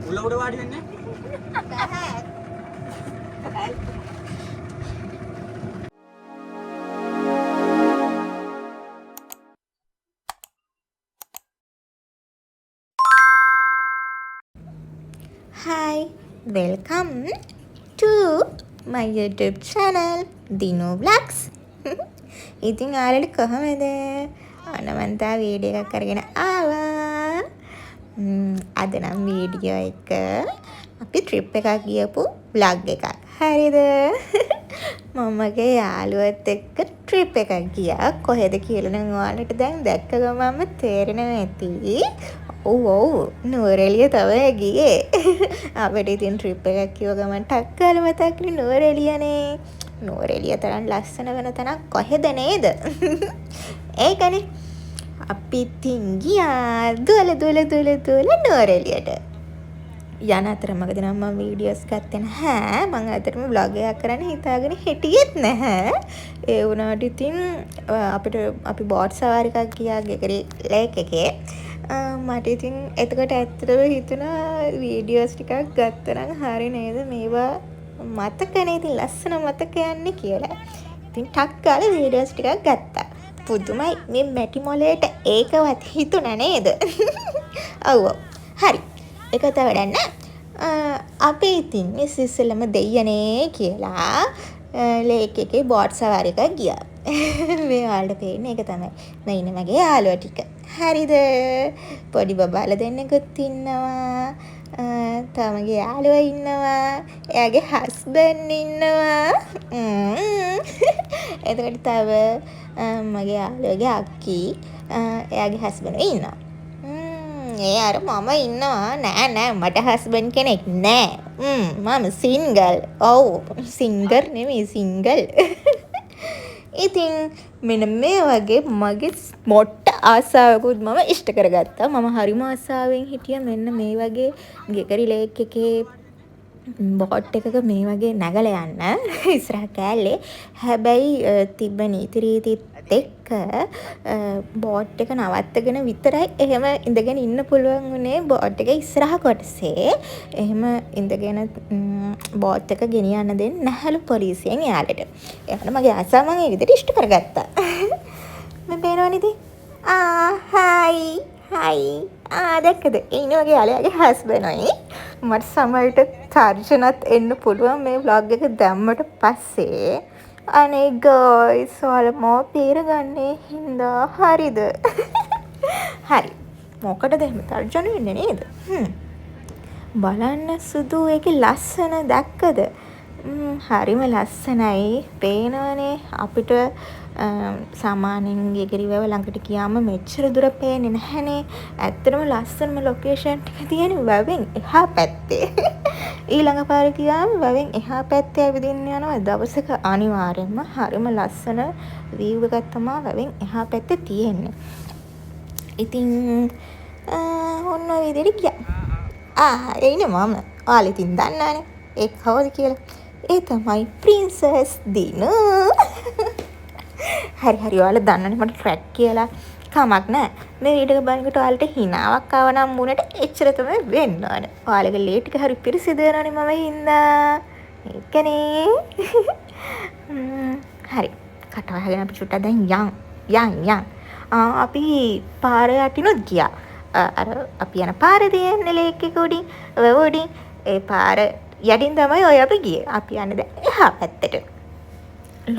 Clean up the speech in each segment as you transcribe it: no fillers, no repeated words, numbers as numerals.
උள்ள උඩ වාඩි වෙන්නේ Hi, welcome to my YouTube channel Dino Vlogs. ඉතින් ආලට කොහමද? අනවන්තා වීඩියෝ එකක් අරගෙන ආවා. අද නම් වීඩියෝ එක අපි ට්‍රිප් එකක් ගියපු vlog එකක්. හරිද? මමගේ යාළුවත් එක්ක ට්‍රිප් එකක් ගියා. කොහෙද කියලා නම් ඔයාලට දැන් දැක්ක ගමන්ම තේරෙනවා ඇති. ඔව් නුවරඑළිය තමයි ගියේ. අපිට ඉතින් ට්‍රිප් එකක් කිව්ව ගමන් ටක් ගාලා මතක්නේ නුවරඑළියනේ. නුවරඑළිය තරම් ලස්සන වෙන තැනක් කොහෙද නේද? ඒකනේ. අපි ඉතින් ගියා දුවල නුවරඑළියට. යන අතරමඟදී නම් මම වීඩියෝස් ගත්තේ නැහැ. මම අතරම vlog එකක් කරන්න හිතාගෙන හිටියෙත් නැහැ. ඒ වුණාට ඉතින් අපි බෝට් සවාරි එකක් ගියා ගෙගරි ලේක් එකේ. මට ඉතින් එතකොට ඇත්තටම හිතුණා වීඩියෝස් ටිකක් ගත්තනම් හරි නේද මේවා මතකනේ ඉතින් ලස්සන මතකයන්නේ කියලා. ඉතින් ටක් ගාලා වීඩියෝස් ටිකක් ගත්තා. පුදුමයි මේ මැටි මොලේට ඒකවත් හිතුණා නේද? ඔව් හරි. ඒක තවඩන්න. අපි ඉතින් ඉස්සෙල්ලම දෙයනේ කියලා ලේක් එකේ බෝට් සවාරි එකක් ගියා. මේ ඔයාලට පේන්නේ ඒක තමයි. මේ ඉන්නේ මගේ යාළුවා ටික. හරිද? පොඩි බබාලා දෙන්නෙකුත් ඉන්නවා. තමගේ යාළුවා ඉන්නවා. එයාගේ හස්බන්ඩ් ඉන්නවා. එතකොට තව මගේ යාළුවගේ අක්කි එයාගේ හස්බන්ඩ් ඉන්නවා. ඒ අර මම ඉන්නවා. නෑ මට හස්බන්ඩ් කෙනෙක් නෑ. මම සිංගල්. ඔව් සිංගර් නෙමෙයි සිංගල්. ඉතින් මෙන්න මේ වගේ මගේ මොට්ට ආසාවකුත් මම ඉෂ්ට කරගත්තා. මම හරිම ආසාවෙන් හිටියා මෙන්න මේ වගේ ගෙගරි ලේක් එකේ බෝට් එකක මේ වගේ නැගලා යන්න ඉස්සරහ කෑල්ලේ. හැබැයි තිබ්බ නීති රීතිත් එක්ක බෝට් එක නවත්තගෙන විතරයි එහෙම ඉඳගෙන ඉන්න පුළුවන් උනේ බෝට් එක ඉස්සරහ කොටසේ. එහෙම ඉඳගෙන බෝට් එක ගෙනියන්න දෙන්නේ නැහැලු පොලිසියෙන් එයාලට. එයාට මගේ ආසාව මම ඒ විදිහට ඉෂ්ට කරගත්තා. මම පේනවනේ ඉතින්. හයි. දැක්කද? ඉන්නේ මගේ යාළුවාගේ හස්බන්ඩ්යි. මට සමහරට තර්ජනත් එන්න පුළුවන් මේ vlog එක දැම්මට පස්සේ. අනේ ගයිස් ඔයාලා මෝ පීරගන්නේ හින්දා හරිද? හරි. මොකටද එහෙම තර්ජන වෙන්නේ නේද? බලන්න සුදු ඒකේ ලස්සන දැක්කද? හරිම ලස්සනයි. පේනවනේ අපිට සාමාන්‍යයෙන් ගෙගරි වැව ළඟට ගියාම මෙච්චර දුර පේන්නේ නැහනේ. ඇත්තටම ලස්සනම ලොකේෂන් ටික තියෙන වැවෙන් එහා පැත්තේ. ඊළඟ පාර ගියාම වැවෙන් එහා පැත්තේ ඇවිදින්න යනවා දවසක අනිවාර්යෙන්ම. හරිම ලස්සන view එකක් තමයි වැවෙන් එහා පැත්තේ තියෙන්නේ. ඉතින් ඔන්න ඔය විදිහට ගියා. එයිනේ මම. ඔයාලා ඉතින් දන්නවනේ. ඒ කවුද කියලා? ඒ තමයි ප්‍රින්සස් දිනු. හරි ඔයාලා දන්නනේ මට ට්‍රැක් කියලා කමක් නැහැ. මේ වීඩියෝ එක බලනකොට ඔයාලට හිනාවක් ආව නම් මුණට එච්චර තමයි වෙන්න ඕන. ඔයාලගේ ලේ ටික හරි පිරිසිදු වෙනවනේ මම හින්දා. ඒකනේ. හරි. කට වහගෙන අපි චුට්ටක් දැන් යන්. අපි පාර යටිනුත් ගියා. අර අපි යන පාර තියෙන්නේ ලේක් එක උඩින්. උඩින් ඒ පාර යටින් තමයි ඔය අපි ගියේ. අපි යන්නේ දැන් එහා පැත්තට.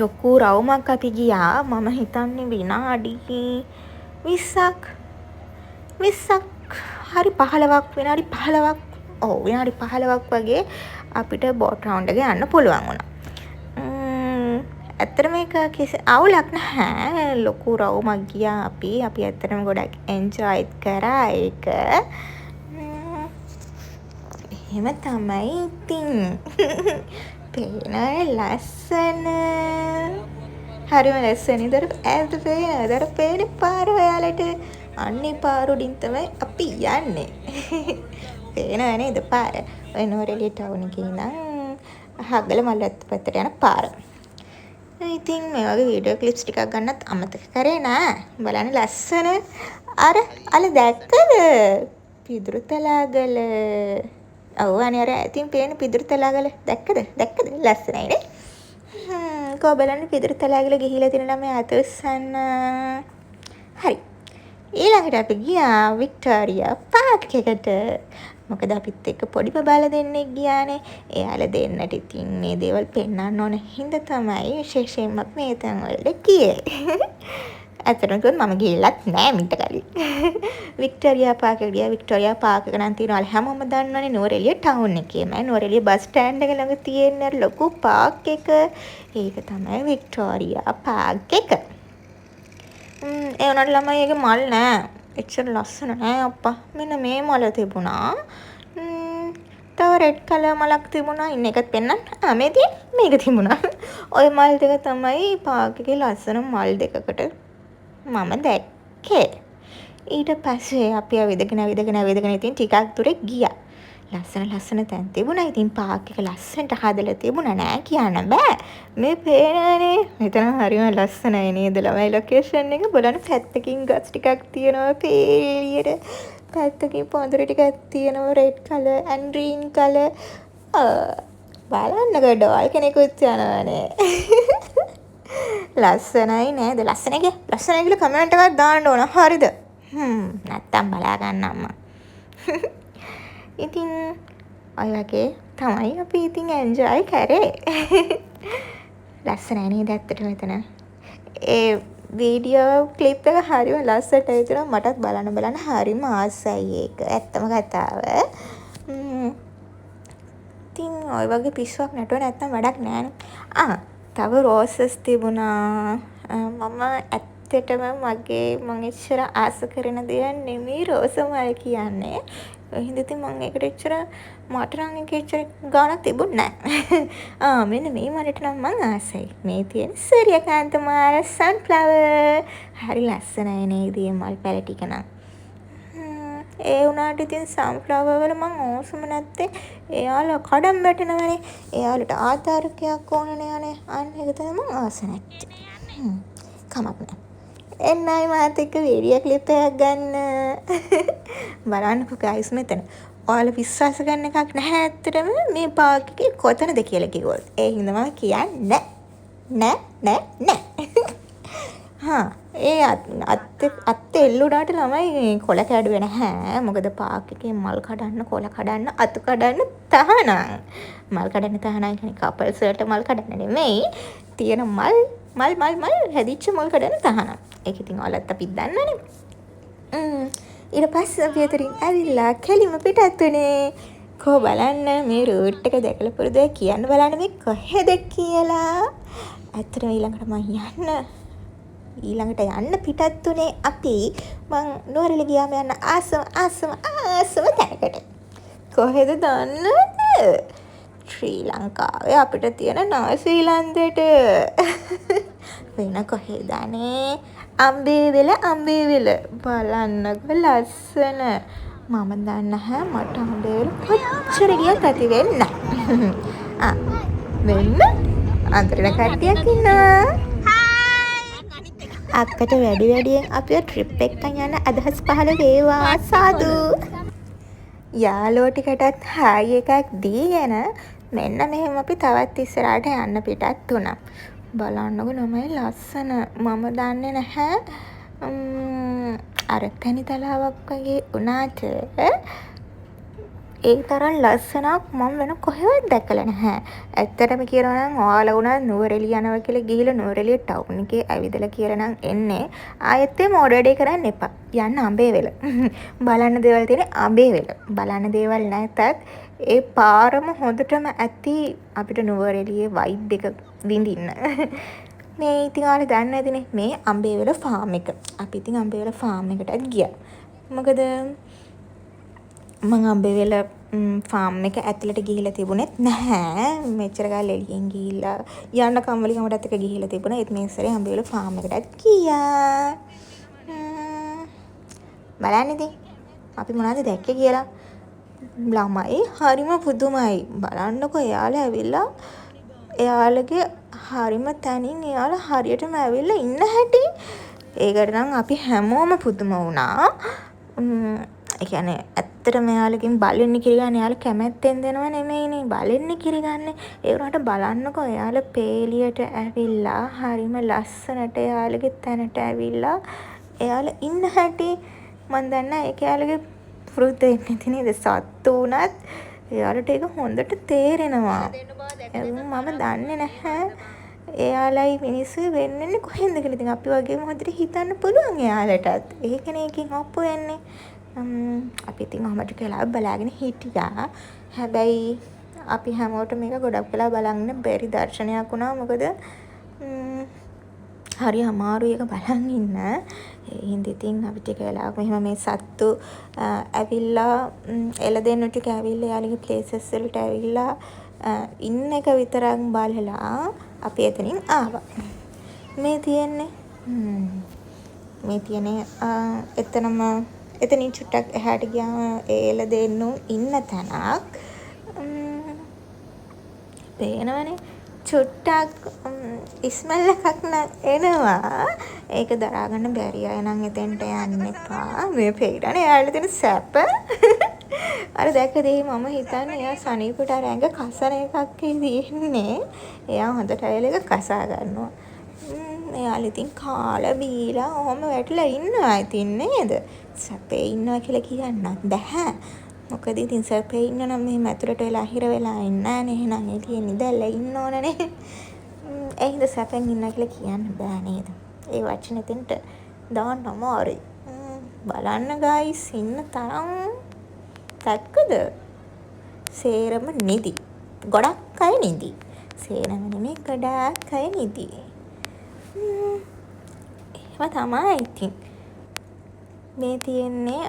ලොකු රවුමක් අපි ගියා. මම හිතන්නේ විනාඩි 20ක් හරි 15ක් විනාඩි 15ක්. ඔව් විනාඩි 15ක් වගේ අපිට බෝට් රවුන්ඩ් එක යන්න පුළුවන් වුණා. ඇත්තටම මේක කිසි අවුලක් නැහැ. ලොකු රවුමක් ගියා අපි. අපි ඇත්තටම ගොඩක් එන්ජොය් කරා ඒක. එහෙම තමයි ඉතින්. පේනවනේ ලස්සන. හරිම ලස්සන. ඉදර ඈත පේනවද? ඉදර පේන පාර ඔයාලට. අන්නේ පාර උඩින් තමයි අපි යන්නේ. පේනව නේද පාර? ඔය නුවරඑළිය ටවුන් එකේ ඉඳන් හග්ගල මල්ලත් පැත්තට යන පාර. ඉතින් මේ වගේ වීඩියෝ ක්ලිප්ස් ටිකක් ගන්නත් අමතක කරේ නෑ. බලන්න ලස්සන. අර දැක්කද? පිදුරු තලාගල. ඔව් අනේ අර ඉතින් පේන පිදුරු තලාගල දැක්කද? ලස්සනයි නේ? කෝ බලන්න පිදුරු තලාගල ගිහිලා තියෙන ළමයි අත උස්සන්න. හරි. ඊළඟට අපි ගියා වික්ටෝරියා පාර්ක් එකට. මොකද අපිත් එක්ක පොඩි බබාලා දෙන්නෙක් ගියානේ. එයාලා දෙන්නට ඉතින් මේ දේවල් පෙන්වන්න ඕන හින්දා තමයි විශේෂයෙන්ම මේ තැන් වලට ගියේ. ඇත්තටම කිව්වොත් මම ගිහිල්ලත් නෑ මීට කලින්. වික්ටෝරියා පාර්ක් එකට ගියා. වික්ටෝරියා පාර්ක් එක නම් තියෙනවා හැමෝම දන්නවනේ Nuwara Eliya town එකේමයි. Nuwara Eliya bus stand එක ළඟ තියෙන ලොකු පාර්ක් එක. ඒක තමයි වික්ටෝරියා පාර්ක් එක. ඒ වුණාට ළමයි ඒකේ මල් නෑ. එච්චර ලස්සන නෑ අප්පා. මෙන්න මේ මල තිබුණා. තව රෙඩ් කලර් මලක් තිබුණා. ඉන්න එකත් පෙන්නන්න. මේ මේක තිබුණා. ওই මල් දෙක තමයි පාර්ක් එකේ ලස්සන මල් දෙකකට මම දැක්කේ. ඊට පස්සේ අපි ඇවිදගෙන ඉතින් ටිකක් දුර ගියා. ලස්සන තැන් තිබුණා. ඉතින් පාර්ක් එක ලස්සනට හදලා තිබුණා නෑ කියන්න බෑ. මේ පේනවනේ. මෙතන හරිම ලස්සනයි නේද ළමයි ලොකේෂන් එක. බලන්න පැත්තකින් ගස් ටිකක් තියෙනවා පේලියට. පැත්තකින් පොඳුරු ටිකක් තියෙනවා red colour and green colour. බලන්න ගඩොල් කෙනෙකුත් යනවනේ. ලස්සනයි නේද? ලස්සනයි කියලා කමෙන්ට් එකක් දාන්න ඕන. හරිද? නැත්තම් බලා ගන්න අම්මා. ඉතින් ඔය වගේ තමයි අපි ඉතින් එන්ජොයි කරේ. ලස්සනයි නේද ඇත්තටම මෙතන. ඒ වීඩියෝ ක්ලිප් එක හරිම ලස්සනට හිතුණා. මටත් බලන්න හරිම ආසයි ඒක. ඇත්තම කතාව. ඉතින් ඔය වගේ පිස්සුවක් නැටුව නැත්තම් වැඩක් නෑනේ. තව රෝසස් තිබුණා. මම ඇත්තටම මං එච්චර ආස කරන දෙයක් නෙමෙයි රෝස මල් කියන්නේ. හින්දා ඉතින් මම ඒකට එච්චර මට නම් ඒක එච්චර ගාණක් තිබුණේ නැහැ. මෙන්න මේ මලට නම් මං ආසයි. මේ තියෙන සූර්යකාන්ත මාල සන්ෆ්ලවර්. හරි ලස්සනයි නේද මේ මල් පැල ටික නම්. ඒ වුණාට ඉතින් සන්ෆ්ලවර් වල මං ඕසම නැත්තේ එයාලා කඩම් වැටෙනවනේ. එයාලට ආධාරකයක් ඕනනේ අනේ. අන්න ඒක තමයි මං ආස නැත්තේ. කමක් නැහැ. එන්නයි මාත් එක්ක වීඩියෝ ක්ලිප් එකක් ගන්න. බලන්නකෝ ගයිස් මෙතන. ඔයාලා විශ්වාස කරන්න එකක් නැහැ ඇත්තටම මේ පාර්ක් එකේ කොතනද කියලා කිව්වොත්. ඒ හින්දා මම කියන්නේ නෑ. ඒ අත් එල්ලුඩාට ළමයි කොළ කැඩුවේ නැහැ. මොකද පාර්ක් එකේ මල් කඩන්න, කොළ කඩන්න, අතු කඩන්න තහනම්. මල් කඩන්න තහනම් කියන්නේ කපල්ස් වලට මල් කඩන්න නෙමෙයි. තියෙන මල් හැදිච්ච මල් කඩන්න තහනම්. ඒක ඉතින් ඔයාලත් අපිත් දන්නනේ. ඊට පස්සේ අපි අතරින් ඇවිල්ලා කෙලිම පිටත් වුණේ. කෝ බලන්න මේ රූට් එක දැකලා පුරුදු කියන්න බලන්න මේ කොහෙද කියලා. ඇත්තටම ඊළඟට යන්න පිටත් වුණේ අපි. මං නුවරඑළිය ගියාම යන්න ආසම තැනකට. කොහෙද දන්නවද? ශ්‍රී ලංකාවේ අපිට තියෙන නවසීලන්තෙට. වෙන කොහෙද අනේ? අම්බේවල බලන්නකො ලස්සන. මම දන්නේ නැහැ මට අම්බේවල කොච්චර ගියත් ඇති වෙන්න. වෙන්න අන්තරණ කට්ටියක් ඉන්නවා. අක්කට වැඩියෙන් අපිව ට්‍රිප් එකක් යන අදහස් පහළ වේවා සාදු. යාළුවෝ ටිකටත් හායි එකක් දීගෙන මෙන්න මෙහෙම අපි තවත් ඉස්සරහට යන්න පිටත් වුණා. බලන්නකො ළමයි ලස්සන. මම දන්නේ නැහැ අර තනි තලාවක් වගේ වුණාට ඒ තරම් ලස්සනක් මම වෙන කොහෙවත් දැකලා නැහැ. ඇත්තටම කියනවා නම් ඔයාලා උනා නුවරඑළිය යනවා කියලා ගිහිල්ලා නුවරඑළිය ටවුන් එකේ ඇවිදලා කියලා නම් එන්නේ. ආයෙත් මේ මොඩඩේ කරන්න එපා. යන්න අඹේවල. බලන්න දේවල් තියෙන්නේ අඹේවල. බලන්න දේවල් නැතත් ඒ පාරම හොඳටම ඇති අපිට නුවරඑළියේ වයිබ් එක විඳින්න. මේ ඉතින් ඔයාලා දන්නේ නැතිනේ මේ අඹේවල ෆාම් එක. අපි ඉතින් අඹේවල ෆාම් එකටත් ගියා. මොකද මං අම්බේවල ෆාම් එක ඇතුළට ගිහිල්ලා තිබුණෙත් නැහැ. මෙච්චර කාලෙ එළියෙන් ගිහිල්ලා යන්න කම්මැලි කමටත් එක ගිහිල්ලා තිබුණා. ඒත් මේ සැරේ අම්බේවල ෆාම් එකටත් ගියා. බලන්න ඉතින් අපි මොනවද දැක්කේ කියලා. ළමයි හරිම පුදුමයි. බලන්නකෝ එයාලා ඇවිල්ලා එයාලගේ හරිම තැනින් එයාලා හරියටම ඇවිල්ලා ඉන්න හැටි. ඒකට නම් අපි හැමෝම පුදුම වුණා. ඒ කියන්නේ ඇත්තටම එයාලකින් බලෙන්න කිරි ගන්න එයාලා කැමැත්තෙන් දෙනව නෙමෙයිනේ බලෙන්න කිරි ගන්න. ඒ වුණාට බලන්නකෝ එයාලා පේලියට ඇවිල්ලා හරිම ලස්සනට එයාලගේ තැනට ඇවිල්ලා එයාලා ඉන්න හැටි මන් දන්නා ඒක එයාලගේ වෘත නැති නේද සත්තු වුණත් එයාලට ඒක හොඳට තේරෙනවා. මම දන්නේ නැහැ එයාලයි මිනිස්සු වෙන්නේ කොහෙන්ද කියලා. ඉතින් අපි වගේම හොඳට හිතන්න පුළුවන් එයාලටත්. ඒකනේ එකකින් ඔප්පු වෙන්නේ. අපි ඉතින් අහමට කියලා බලාගෙන හිටියා. හැබැයි අපි හැමෝටම මේක ගොඩක් වෙලා බලන්න බැරි දර්ශනයක් වුණා. මොකද හරි අමාරුයි ඒක බලන් ඉන්න. ඒ හින්දා ඉතින් අපි ටික වෙලාවක මෙහෙම මේ සත්තු ඇවිල්ලා එළදෙන්නු ටික ඇවිල්ලා යාළුගේ ප්ලේසස් වලට ඇවිල්ලා ඉන්න එක විතරක් බලලා අපි එතනින් ආවා. මේ තියෙන්නේ එතනම එතනින් චුට්ටක් එහාට ගියාම ඒ එළදෙන්නු ඉන්න තැනක් පේනවනේ. චුට්ටක් ඉස්මල් එකක් එනවා. ඒක දරා ගන්න බැරි අය නම් එතෙන්ට යන්න එපා. මේ පේනනේ එයාලා තියෙන සැප. අර දැක්කද මම හිතන්නේ එයා සනීපට අර ඇඟ කසන එකක් තියෙන්නේ. එයා හොඳට ඇවිල්ලා ඒක කසා ගන්නවා. එයාලා ඉතින් කාලා බීලා ඔහොම වැටිලා ඉන්නවා ඉතින් නේද? සැපේ ඉන්නවා කියලා කියන්නත් බෑ. මොකද ඉතින් සැපේ ඉන්න නම් මෙහෙම ඇතුළට වෙලා හිර වෙලා ඉන්නේ නෑනේ. එහෙනම් එළියේ නිදැල්ලා ඉන්න ඕනනේ. ඒ හින්දා සැපෙන් ඉන්නවා කියලා කියන්න බෑ නේද? ඒ වචන එතෙන්ට දාන්න අමාරුයි. බලන්න ගයිස් ඉන්න තරම් දැක්කද? සේරම නිදි. ගොඩක් අය නිදි. සේරම නෙමෙයි ගොඩක් අය නිදි. එහෙම තමයි ඉතින්. මේ තියෙන්නේ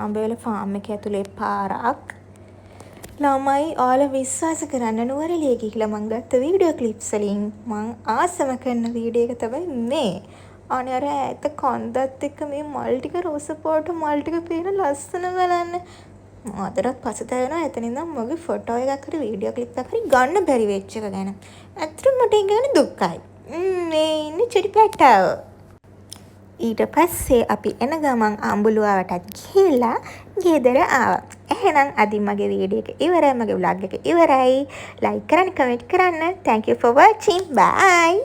අඹේවල ෆාම් එක ඇතුලේ පාරක්. ළමයි ඔයාලා විශ්වාස කරන්න නුවරඑළිය ගිහිල්ලා මං ගත්ත වීඩියෝ ක්ලිප්ස් වලින් මං ආසම කරන වීඩියෝ එක තමයි මේ. අනේ අර ඈත කන්දත් එක්ක මේ මල් ටික රෝස පාට මල් ටික පේන ලස්සන බලන්න. මතරත් පසුතැවෙනවා එතන ඉඳන් මගේ ෆොටෝ එකක් හරි වීඩියෝ ක්ලිප් එකක් හරි ගන්න බැරි වෙච්ච එක ගැන. ඇත්තටම මට ඒක ගැන දුක්ඛයි. මේ ඉන්නේ චෙඩි පැට්ටාව. ඊට පස්සේ අපි එන ගමන් අඹුලුවාවටත් ගිහිල්ලා ගෙදර ආවා. එහෙනම් අදින් මගේ වීඩියෝ එක ඉවරයි. මගේ vlog එක ඉවරයි. like කරන්න, comment කරන්න. Thank you for watching. Bye.